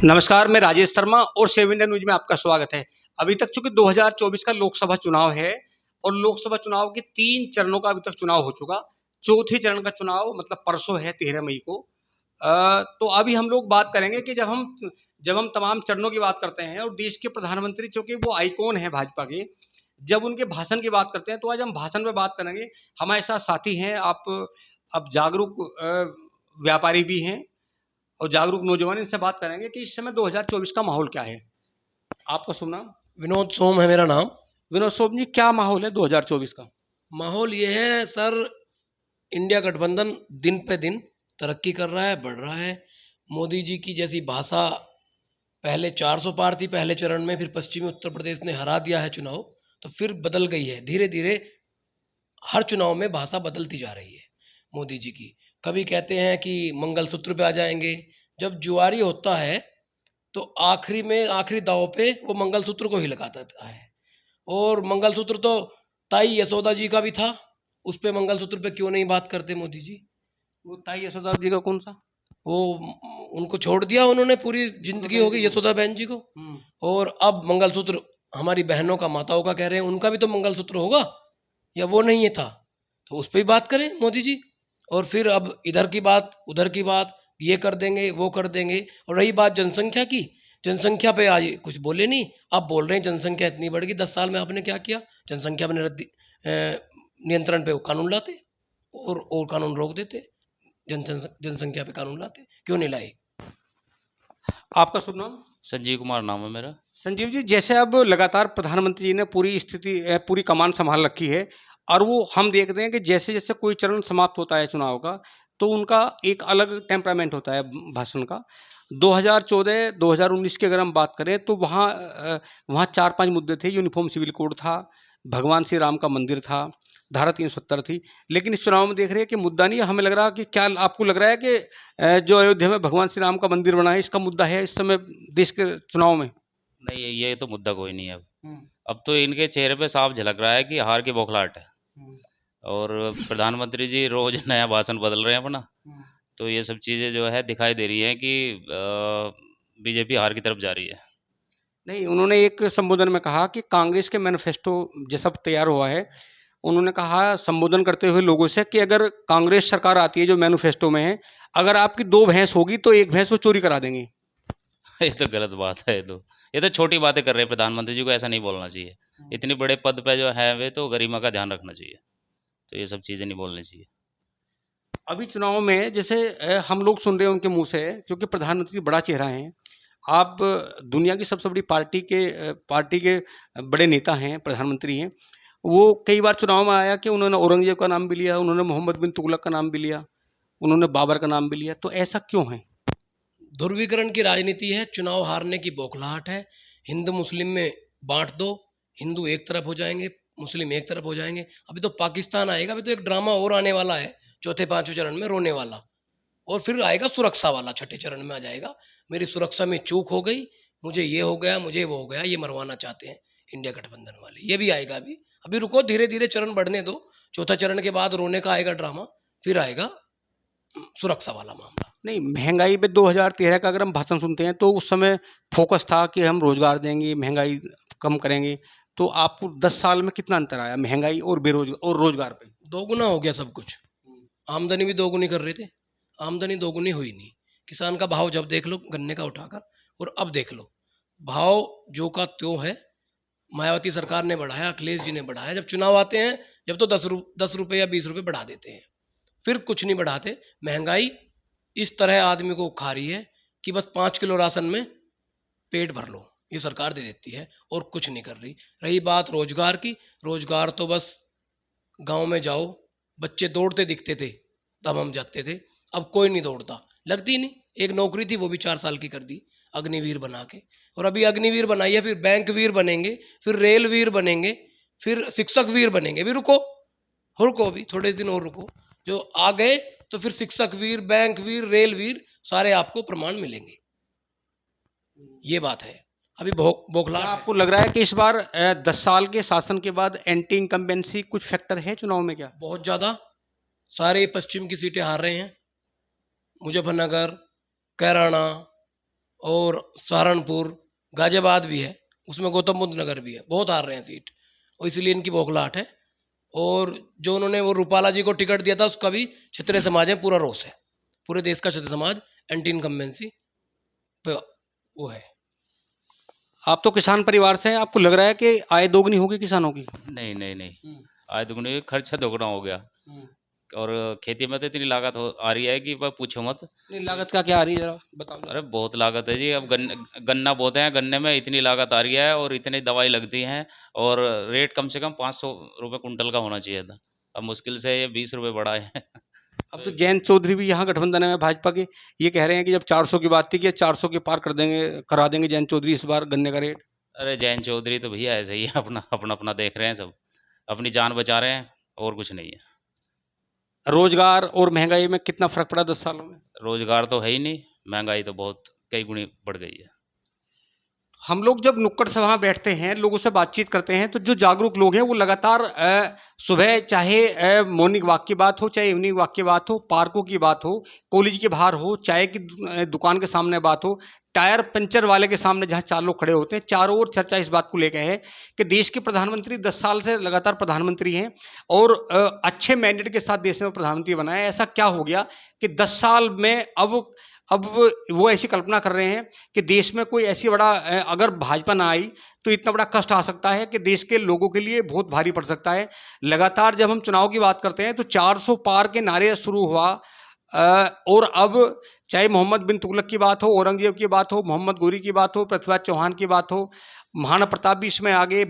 नमस्कार, मैं राजेश शर्मा और 7 इंडिया न्यूज़ में आपका स्वागत है। अभी तक चूँकि 2024 का लोकसभा चुनाव है और लोकसभा चुनाव के 3 चरणों का अभी तक चुनाव हो चुका। चौथे चरण का चुनाव मतलब परसों है 13 मई को। तो अभी हम लोग बात करेंगे कि जब हम तमाम चरणों की बात करते हैं और देश के प्रधानमंत्री चूँकि वो आइकॉन हैं भाजपा के, जब उनके भाषण की बात करते हैं, तो आज हम भाषण पे बात करेंगे। हमारे साथ साथी हैं, आप जागरूक व्यापारी भी हैं और जागरूक नौजवान, इनसे बात करेंगे कि इस समय 2024 का माहौल क्या है। आपका शुभ नाम? विनोद सोम है मेरा नाम। विनोद सोम जी, क्या माहौल है 2024 का? माहौल ये है सर, इंडिया गठबंधन दिन पे दिन तरक्की कर रहा है, बढ़ रहा है। मोदी जी की जैसी भाषा पहले 400 पार थी पहले चरण में, फिर पश्चिमी उत्तर प्रदेश ने हरा दिया है चुनाव, तो फिर बदल गई है। धीरे धीरे हर चुनाव में भाषा बदलती जा रही है मोदी जी की। कभी कहते हैं कि मंगलसूत्र पे आ जाएंगे, जब जुआरी होता है तो आखिरी में आखिरी दाव पे वो मंगलसूत्र को ही लगाता है। और मंगलसूत्र तो ताई यशोदा जी का भी था, उस पे मंगलसूत्र पे क्यों नहीं बात करते मोदी जी? वो ताई यशोदा जी का कौन-सा? वो उनको छोड़ दिया उन्होंने, पूरी जिंदगी हो गई यशोदा बहन जी को। और अब मंगलसूत्र हमारी बहनों का, माताओं का कह रहे हैं, उनका भी तो मंगलसूत्र होगा, या वो नहीं है था? तो उस पर ही बात करें मोदी जी। और फिर अब इधर की बात उधर की बात, ये कर देंगे वो कर देंगे। और रही बात जनसंख्या की, जनसंख्या पे आज कुछ बोले नहीं। अब बोल रहे हैं जनसंख्या इतनी बढ़ गई, 10 साल में आपने क्या किया? जनसंख्या में नियंत्रण पे वो कानून लाते और कानून रोक देते। जनसंख्या पे कानून लाते, क्यों नहीं लाए? आपका शुभ नाम? संजीव कुमार नाम है मेरा। संजीव जी, जैसे अब लगातार प्रधानमंत्री जी ने पूरी कमान संभाल रखी है और वो हम देखते हैं कि जैसे-जैसे कोई चरण समाप्त होता है चुनाव का, तो उनका एक अलग टेम्परामेंट होता है भाषण का। 2014, 2019 की अगर हम बात करें तो वहाँ 4-5 मुद्दे थे। यूनिफ़ॉर्म सिविल कोड था, भगवान श्री राम का मंदिर था, धारा 370 थी। लेकिन इस चुनाव में देख रहे हैं कि मुद्दा नहीं है। हमें लग रहा है कि क्या आपको लग रहा है कि जो अयोध्या में भगवान श्री राम का मंदिर बना है, इसका मुद्दा है इस समय देश के चुनाव में? नहीं, ये तो मुद्दा कोई नहीं है अब। अब तो इनके चेहरे पे साफ झलक रहा है कि हार की बौखलाहट है। और प्रधानमंत्री जी रोज नया भाषण बदल रहे हैं अपना। तो ये सब चीज़ें जो है दिखाई दे रही हैं कि बीजेपी हार की तरफ जा रही है। नहीं, उन्होंने एक संबोधन में कहा कि कांग्रेस के मैनिफेस्टो जैसा तैयार हुआ है, उन्होंने कहा संबोधन करते हुए लोगों से कि अगर कांग्रेस सरकार आती है जो मैनिफेस्टो में है, अगर आपकी 2 भैंस होगी तो 1 भैंस वो चोरी करा देंगे। ये तो गलत बात है। ये तो छोटी बातें कर रहे हैं। प्रधानमंत्री जी को ऐसा नहीं बोलना चाहिए। इतनी बड़े पद पे जो है वे तो गरिमा का ध्यान रखना चाहिए। तो ये सब चीज़ें नहीं बोलनी चाहिए। अभी चुनाव में जैसे हम लोग सुन रहे हैं उनके मुँह से, क्योंकि प्रधानमंत्री बड़ा चेहरा हैं। आप दुनिया की सबसे बड़ी पार्टी के बड़े नेता हैं, प्रधानमंत्री हैं। वो कई बार चुनाव में आया कि उन्होंने औरंगज़ेब का नाम भी लिया, उन्होंने मोहम्मद बिन तुगलक का नाम भी लिया, उन्होंने बाबर का नाम भी लिया। तो ऐसा क्यों है? ध्रुवीकरण की राजनीति है, चुनाव हारने की बौखलाहट है। हिंदू मुस्लिम में बांट दो, हिंदू एक तरफ हो जाएंगे, मुस्लिम एक तरफ हो जाएंगे। अभी तो पाकिस्तान आएगा, अभी तो एक ड्रामा और आने वाला है चौथे पांचवें चरण में, रोने वाला। और फिर आएगा सुरक्षा वाला, छठे चरण में आ जाएगा। मेरी सुरक्षा में चूक हो गई, मुझे ये हो गया, मुझे वो हो गया, ये मरवाना चाहते हैं इंडिया गठबंधन वाले। ये भी आएगा अभी। अभी रुको, धीरे धीरे चरण बढ़ने दो। चौथा चरण के बाद रोने का आएगा ड्रामा, फिर आएगा सुरक्षा वाला मामला। नहीं, महँगाई पे 2013 का अगर हम भाषण सुनते हैं तो उस समय फ़ोकस था कि हम रोज़गार देंगे, महँगाई कम करेंगे। तो आपको 10 साल में कितना अंतर आया महँगाई और रोज़गार पे? दोगुना हो गया सब कुछ। आमदनी भी दोगुनी कर रहे थे, आमदनी दोगुनी हुई नहीं। किसान का भाव जब देख लो गन्ने का उठाकर, और अब देख लो भाव जो का त्यों है। मायावती सरकार ने बढ़ाया, अखिलेश जी ने बढ़ाया। जब चुनाव आते हैं, जब तो 10 रुपये या 20 रुपये बढ़ा देते हैं, फिर कुछ नहीं बढ़ाते। महंगाई इस तरह आदमी को खा रही है कि बस 5 किलो राशन में पेट भर लो, ये सरकार दे देती है और कुछ नहीं कर रही। रही बात रोजगार की, रोजगार तो बस गांव में जाओ, बच्चे दौड़ते दिखते थे तब हम जाते थे, अब कोई नहीं दौड़ता, लगती नहीं। एक नौकरी थी वो भी 4 साल की कर दी अग्निवीर बना के। और अभी अग्निवीर बनाई है, फिर बैंक वीर बनेंगे, फिर रेल वीर बनेंगे, फिर शिक्षक वीर बनेंगे। भी रुको, रुको, अभी थोड़े दिन और रुको। जो आ गए तो फिर शिक्षक वीर, बैंक वीर, रेल वीर सारे आपको प्रमाण मिलेंगे। ये बात है। अभी क्या बौखलाहट है। आपको लग रहा है कि इस बार 10 साल के शासन के बाद एंटी इनकम्बेंसी कुछ फैक्टर है चुनाव में क्या? बहुत ज़्यादा। सारे पश्चिम की सीटें हार रहे हैं, मुजफ्फरनगर, कैराना, और सहारनपुर, गाजियाबाद भी है, उसमें गौतम बुद्ध नगर भी है, बहुत हार रहे हैं सीट, और इसलिए इनकी बौखलाहट है। और जो उन्होंने वो रूपाला जी को टिकट दिया था, उसका भी क्षत्रिय समाज में पूरा रोष है, पूरे देश का क्षत्रिय समाज एंटी इनकम्बेंसी पे वो है। आप तो किसान परिवार से हैं, आपको लग रहा है कि आय दोगुनी होगी किसानों की? नहीं नहीं नहीं, आय दुगनी खर्चा दोगुना हो गया। और खेती में तो इतनी लागत आ रही है कि बस पूछो मत। नहीं, लागत का क्या आ रही है, जरा बताओ जरा। अरे बहुत लागत है जी। अब गन्ना बोते हैं, गन्ने में इतनी लागत आ रही है और इतनी दवाई लगती है, और रेट कम से कम 500 रुपये कुंटल का होना चाहिए था, अब मुश्किल से ये 20 रुपये बढ़ा है। अब तो जयंत चौधरी भी यहाँ गठबंधन में भाजपा के, ये कह रहे हैं कि जब 400 की बात थी कि 400 के पार करा देंगे जयंत चौधरी इस बार गन्ने का रेट। अरे जयंत चौधरी तो भैया ऐसे ही है, अपना अपना अपना देख रहे हैं सब, अपनी जान बचा रहे हैं और कुछ नहीं है। रोजगार और महंगाई में कितना फर्क पड़ा 10 सालों में? रोजगार तो है ही नहीं, महंगाई तो बहुत कई गुनी बढ़ गई है। हम लोग जब नुक्कड़ सभा में बैठते हैं, लोगों से बातचीत करते हैं, तो जो जागरूक लोग हैं वो लगातार सुबह चाहे मॉर्निंग वॉक की बात हो, चाहे इवनिंग वॉक की बात हो, पार्कों की बात हो, कॉलेज के बाहर हो, चाय की दुकान के सामने बात हो, टायर पंचर वाले के सामने जहाँ 4 लोग खड़े होते हैं, चारों ओर चर्चा इस बात को लेकर है कि देश के प्रधानमंत्री 10 साल से लगातार प्रधानमंत्री हैं और अच्छे मैंडेट के साथ देश में प्रधानमंत्री बनाया। ऐसा क्या हो गया कि 10 साल में अब वो ऐसी कल्पना कर रहे हैं कि देश में कोई ऐसी बड़ा अगर भाजपा ना आई तो इतना बड़ा कष्ट आ सकता है कि देश के लोगों के लिए बहुत भारी पड़ सकता है। लगातार जब हम चुनाव की बात करते हैं तो 400 पार के नारे शुरू हुआ, और अब चाहे मोहम्मद बिन तुगलक की बात हो, औरंगजेब की बात हो, मोहम्मद गोरी की बात हो, पृथ्वीराज चौहान की बात हो, महाराणा प्रताप भी इसमें आगे,